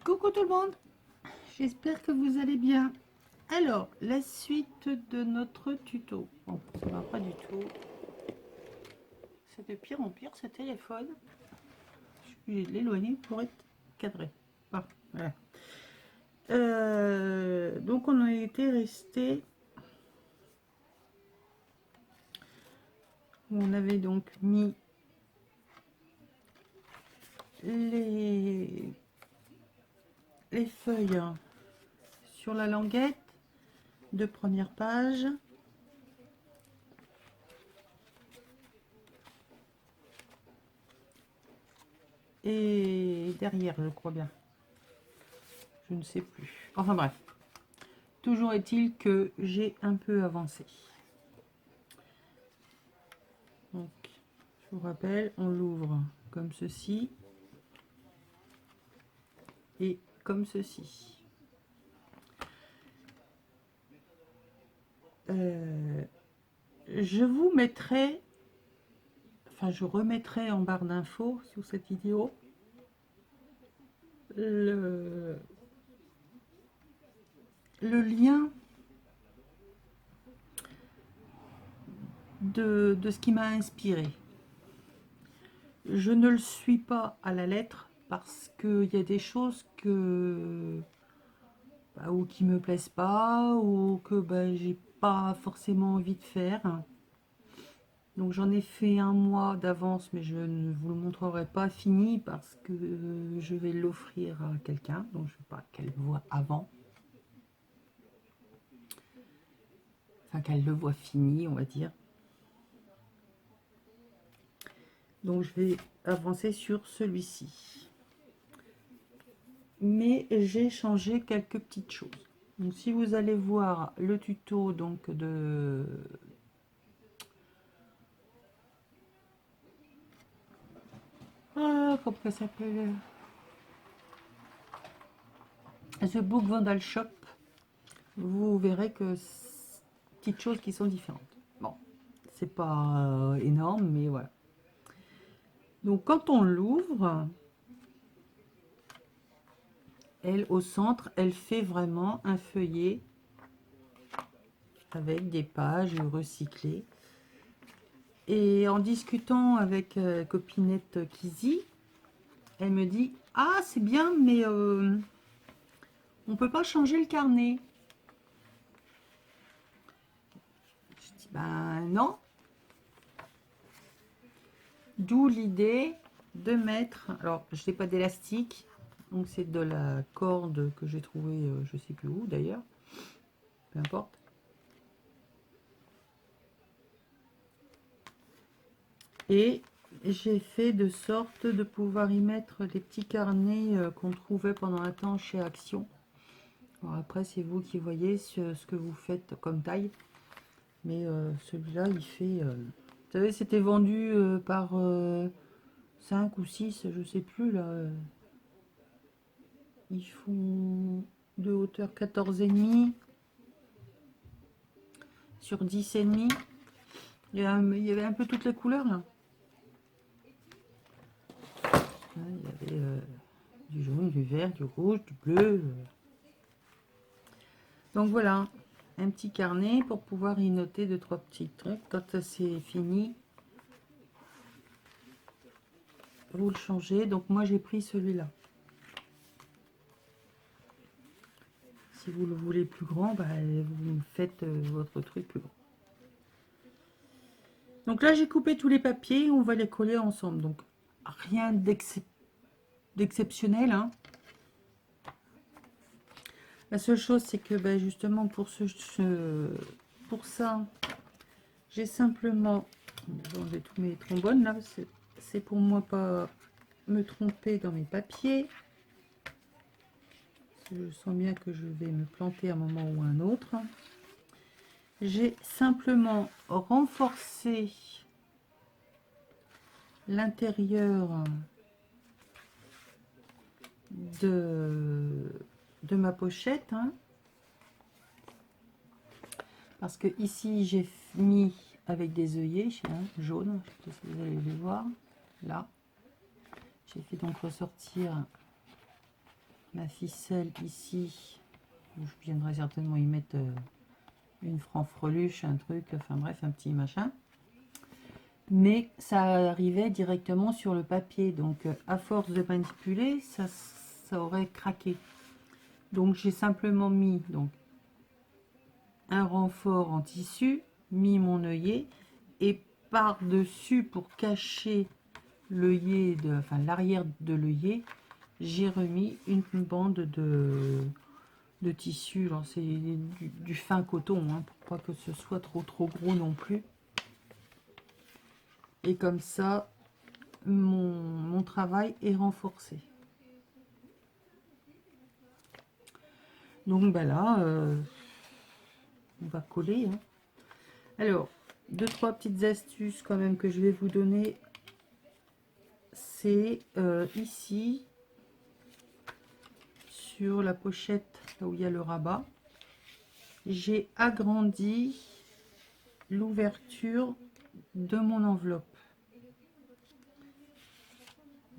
Coucou tout le monde, j'espère que vous allez bien. Alors, la suite de notre tuto. Bon, ça va pas du tout. C'est de pire en pire ce téléphone. Je vais l'éloigner pour être cadré. Bon, voilà. Donc on a été resté. On avait donc mis les feuilles sur la languette de première page. Et derrière, je crois bien. Je ne sais plus. Enfin bref. Toujours est-il que j'ai un peu avancé. Donc, je vous rappelle, on l'ouvre comme ceci. Et comme ceci. Je vous mettrai, enfin je remettrai en barre d'infos sous cette vidéo le lien de ce qui m'a inspiré. Je ne le suis pas à la lettre parce qu'il y a des choses que ou qui me plaisent pas ou que j'ai pas forcément envie de faire. Donc j'en ai fait un mois d'avance, mais je ne vous le montrerai pas fini parce que je vais l'offrir à quelqu'un, donc je ne veux pas qu'elle le voit avant. Enfin qu'elle le voit fini, on va dire. Donc je vais avancer sur celui-ci. Mais j'ai changé quelques petites choses. Donc si vous allez voir le tuto donc de... Ah, comment ça s'appelle? The Book Vandal Shop, vous verrez que petites choses qui sont différentes. Bon, c'est pas énorme, mais voilà. Donc quand on l'ouvre, elle au centre, elle fait vraiment un feuillet avec des pages recyclées. Et en discutant avec copinette Kizzy, elle me dit: ah c'est bien, mais on peut pas changer le carnet. Je dis ben non. D'où l'idée de mettre, alors je n'ai pas d'élastique, donc c'est de la corde que j'ai trouvé je sais plus où d'ailleurs, peu importe. Et j'ai fait de sorte de pouvoir y mettre les petits carnets qu'on trouvait pendant un temps chez Action. Alors après c'est vous qui voyez ce que vous faites comme taille, mais celui-là il fait, vous savez c'était vendu par 5 ou 6, je sais plus là. Ils font de hauteur 14,5 sur 10,5. Il y avait un peu toutes les couleurs là. Il y avait du jaune, du vert, du rouge, du bleu. Donc voilà, un petit carnet pour pouvoir y noter 2-3 petits trucs. Quand c'est fini, vous le changez. Donc moi j'ai pris celui-là. Si vous le voulez plus grand, vous faites votre truc plus grand. Donc là j'ai coupé tous les papiers, on va les coller ensemble. Donc rien d'exceptionnel, hein. La seule chose, c'est que ben, justement pour ça, j'ai simplement... J'ai enlevé tous mes trombones là. C'est pour moi pas me tromper dans mes papiers. Je sens bien que je vais me planter à un moment ou un autre. J'ai simplement renforcé l'intérieur de ma pochette, hein, parce que ici j'ai mis avec des œillets jaunes, je sais pas si vous allez les voir là. J'ai fait donc ressortir ma ficelle ici. Je viendrai certainement y mettre une franfreluche, un truc, enfin bref, un petit machin. Mais ça arrivait directement sur le papier, donc à force de manipuler, ça aurait craqué. Donc j'ai simplement mis donc un renfort en tissu, mis mon œillet, et par-dessus, pour cacher l'œillet, enfin l'arrière de l'œillet, j'ai remis une bande de tissu. C'est du fin coton, hein, pour pas que ce soit trop gros non plus. Et comme ça, mon travail est renforcé. Donc ben là, on va coller. Hein. Alors, deux, trois petites astuces quand même que je vais vous donner. C'est ici, sur la pochette, là où il y a le rabat, j'ai agrandi l'ouverture de mon enveloppe.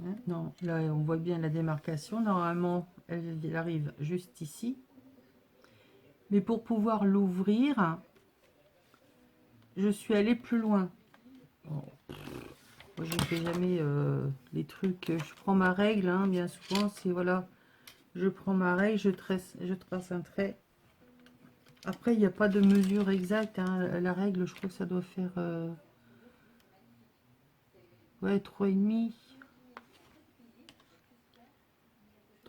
Hein, non, là on voit bien la démarcation. Normalement, elle arrive juste ici. Mais pour pouvoir l'ouvrir, je suis allée plus loin. Bon, moi, je ne fais jamais les trucs. Je prends ma règle, hein, bien souvent, c'est voilà. Je prends ma règle, je trace un trait. Après, il n'y a pas de mesure exacte. Hein. La règle, je crois que ça doit faire ouais, 3,5.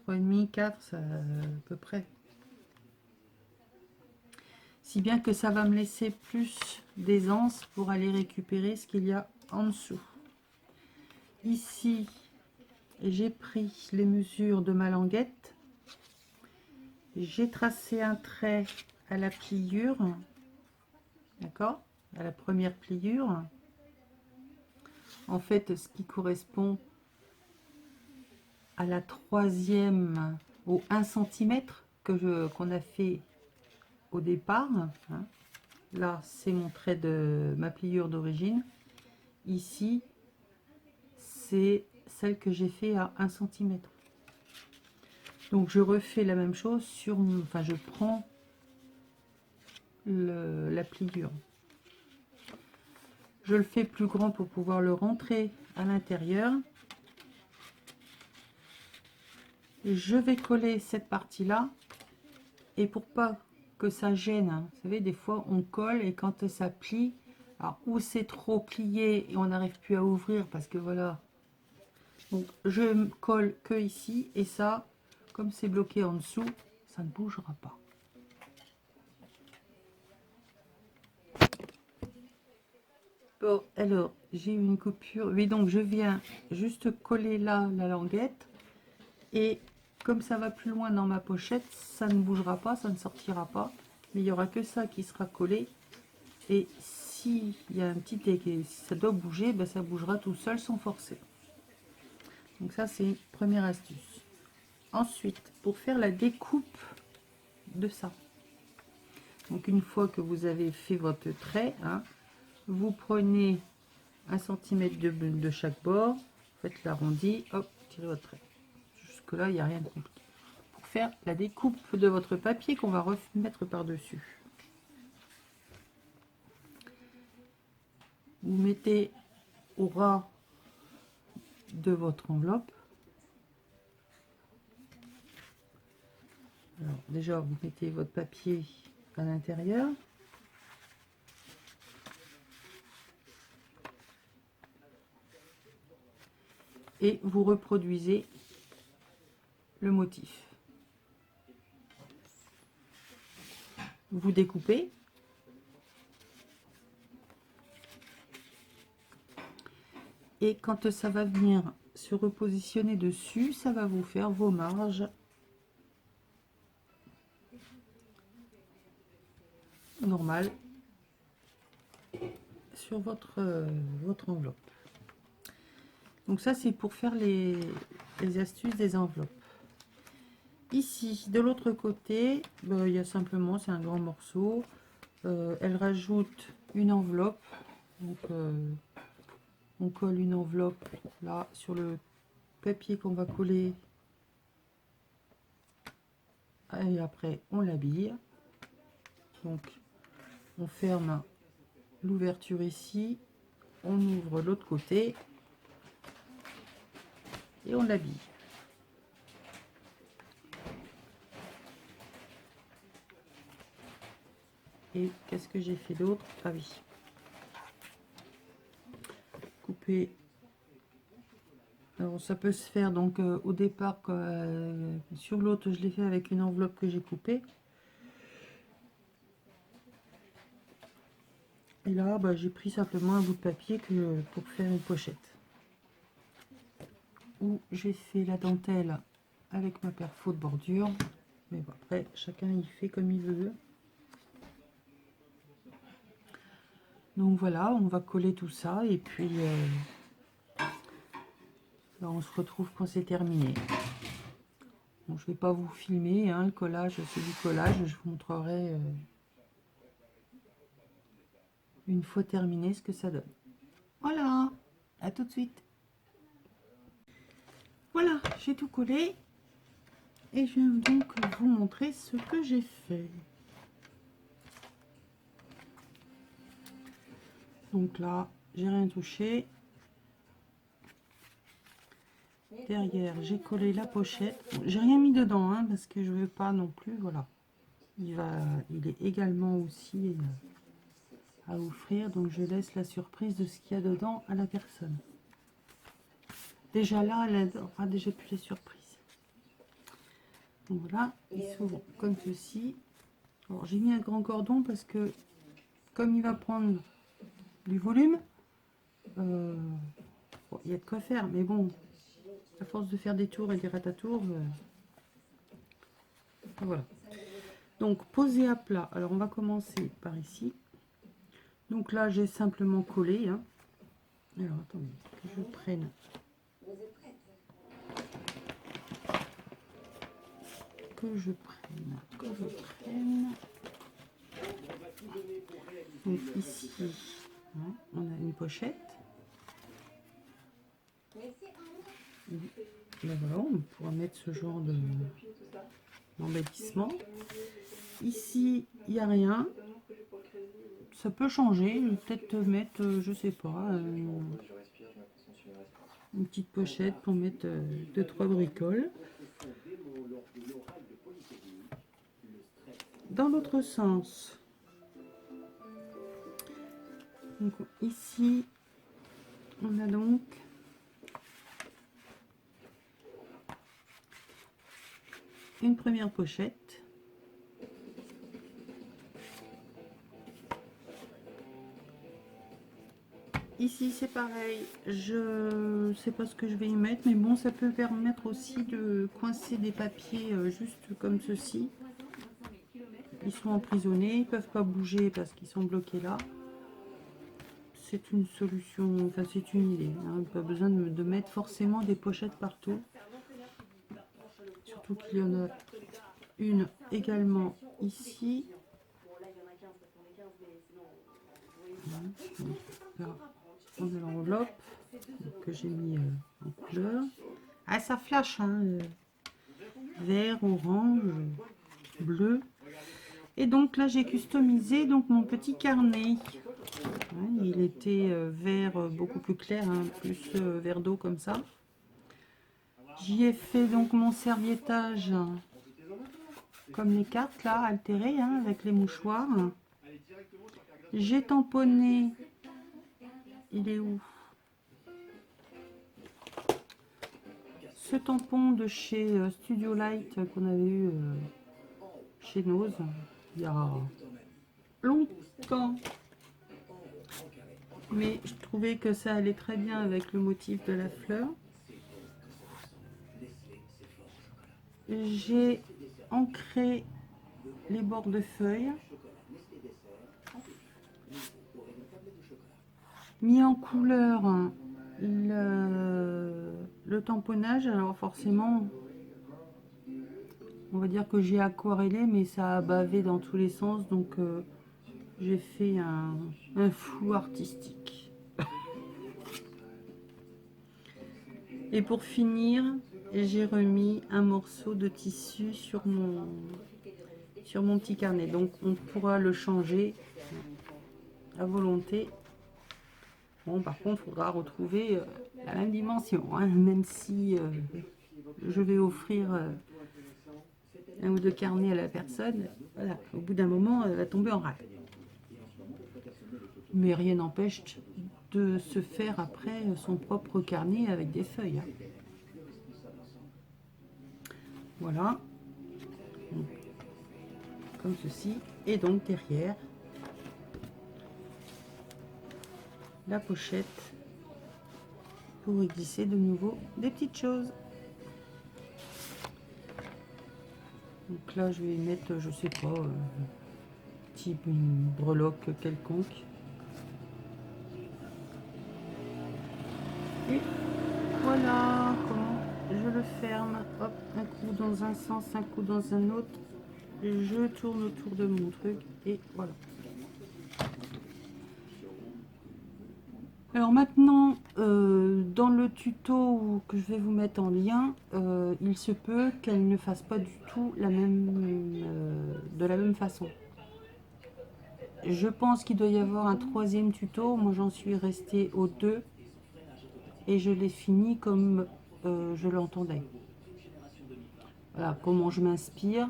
3,5, 4, ça, à peu près. Si bien que ça va me laisser plus d'aisance pour aller récupérer ce qu'il y a en dessous. Ici, j'ai pris les mesures de ma languette. J'ai tracé un trait à la pliure. D'accord? À la première pliure. En fait, ce qui correspond à la troisième, au 1 cm qu'on a fait au départ. Hein. Là, c'est mon trait de ma pliure d'origine. Ici, c'est celle que j'ai fait à 1 cm. Donc, je refais la même chose sur... Enfin, je prends la pliure. Je le fais plus grand pour pouvoir le rentrer à l'intérieur. Je vais coller cette partie-là. Et pour pas que ça gêne, hein, vous savez, des fois, on colle et quand ça plie, alors, ou c'est trop plié et on n'arrive plus à ouvrir parce que voilà. Donc, je colle que ici et ça, comme c'est bloqué en dessous, ça ne bougera pas. Bon, alors, j'ai une coupure. Oui, donc je viens juste coller là la languette. Et comme ça va plus loin dans ma pochette, ça ne bougera pas, ça ne sortira pas. Mais il n'y aura que ça qui sera collé. Et s'il y a un petit si ça doit bouger, ben ça bougera tout seul sans forcer. Donc ça, c'est une première astuce. Ensuite, pour faire la découpe de ça. Donc une fois que vous avez fait votre trait, hein, vous prenez 1 cm de chaque bord, faites l'arrondi, hop, tirez votre trait. Jusque là, il n'y a rien de compliqué. Pour faire la découpe de votre papier qu'on va remettre par-dessus. Vous mettez au ras de votre enveloppe. Alors déjà, vous mettez votre papier à l'intérieur. Et vous reproduisez le motif. vous découpez. Et quand ça va venir se repositionner dessus, ça va vous faire vos marges normales sur votre enveloppe. Donc ça, c'est pour faire les astuces des enveloppes. Ici, de l'autre côté, il y a simplement, c'est un grand morceau. Elle rajoute une enveloppe. Donc, on colle une enveloppe là sur le papier qu'on va coller. Et après, on l'habille. Donc, on ferme l'ouverture ici. On ouvre l'autre côté. Et on l'habille. Et qu'est-ce que j'ai fait d'autre? Ah oui. Couper. Alors ça peut se faire donc au départ sur l'autre, je l'ai fait avec une enveloppe que j'ai coupée. Et là, j'ai pris simplement un bout de papier pour faire une pochette. Où j'ai fait la dentelle avec ma perfo de bordure. Mais bon, après, chacun il fait comme il veut. Donc voilà, on va coller tout ça et puis on se retrouve quand c'est terminé. Bon, je ne vais pas vous filmer, hein, le collage, c'est du collage, je vous montrerai une fois terminé ce que ça donne. Voilà, à tout de suite. Voilà, j'ai tout collé et je viens donc vous montrer ce que j'ai fait. Donc là, j'ai rien touché. Derrière, j'ai collé la pochette. Bon, j'ai rien mis dedans, hein, parce que je veux pas non plus. Voilà, il est également aussi à offrir, donc je laisse la surprise de ce qu'il y a dedans à la personne. Déjà là, elle aura déjà plus les surprises. Donc voilà, il s'ouvre comme ceci. Alors j'ai mis un grand cordon parce que comme il va prendre du volume, bon, il y a de quoi faire, mais bon, à force de faire des tours et des ratatours, voilà. Donc poser à plat. Alors on va commencer par ici. Donc là j'ai simplement collé. Hein. Alors attendez que je prenne. Que je prenne. Donc ici, hein, on a une pochette. Ben voilà, on pourra mettre ce genre d'embellissement. Ici, il n'y a rien. Ça peut changer. Peut-être mettre, je sais pas, une petite pochette pour mettre 2-3 bricoles. Dans l'autre sens, donc ici, on a donc une première pochette. Ici c'est pareil, je sais pas ce que je vais y mettre, mais bon, ça peut permettre aussi de coincer des papiers juste comme ceci. Ils sont emprisonnés, ils peuvent pas bouger parce qu'ils sont bloqués là. C'est une solution, enfin c'est une idée, hein, pas besoin de mettre forcément des pochettes partout. Surtout qu'il y en a une également ici. Là, on a l'enveloppe que j'ai mis en couleur. Ah, ça flash, hein, vert, orange, bleu. Et donc là, j'ai customisé donc mon petit carnet. Ouais, il était vert beaucoup plus clair, hein, plus vert d'eau comme ça. J'y ai fait donc mon serviettage comme les cartes là, altérées, hein, avec les mouchoirs. J'ai tamponné. Il est où? Ce tampon de chez Studio Light qu'on avait eu chez Nose. il y a longtemps. Mais je trouvais que ça allait très bien avec le motif de la fleur. J'ai ancré les bords de feuilles, mis en couleur le tamponnage. Alors forcément, on va dire que j'ai aquarellé, mais ça a bavé dans tous les sens, donc j'ai fait un flou artistique. Et pour finir, j'ai remis un morceau de tissu sur mon petit carnet. Donc on pourra le changer à volonté. Bon, par contre, il faudra retrouver la même dimension, hein, même si je vais offrir un ou deux carnets à la personne. Voilà, au bout d'un moment, elle va tomber en rade. Mais rien n'empêche de se faire après son propre carnet avec des feuilles. Hein. Voilà. Donc, comme ceci. Et donc derrière, la pochette pour y glisser de nouveau des petites choses. Donc là, je vais mettre, je sais pas, type une breloque quelconque. Et voilà comment je le ferme. Hop, un coup dans un sens, un coup dans un autre. Je tourne autour de mon truc et voilà. Alors maintenant, dans le tuto que je vais vous mettre en lien, il se peut qu'elle ne fasse pas du tout de la même façon. Je pense qu'il doit y avoir un troisième tuto. Moi, j'en suis restée aux deux et je l'ai fini comme je l'entendais. Voilà comment je m'inspire.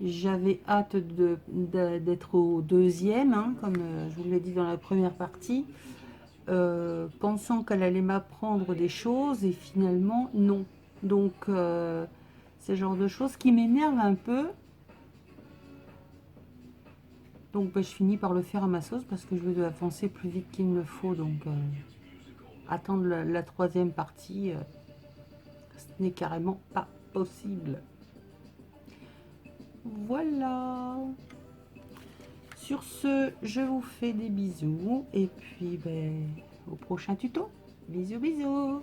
J'avais hâte d'être au deuxième, hein, comme je vous l'ai dit dans la première partie. Pensant qu'elle allait m'apprendre des choses et finalement non. Donc c'est le genre de choses qui m'énerve un peu. Donc je finis par le faire à ma sauce parce que je veux avancer plus vite qu'il ne faut. Donc attendre la troisième partie, ce n'est carrément pas possible. Voilà. Sur ce, je vous fais des bisous et puis au prochain tuto. Bisous bisous.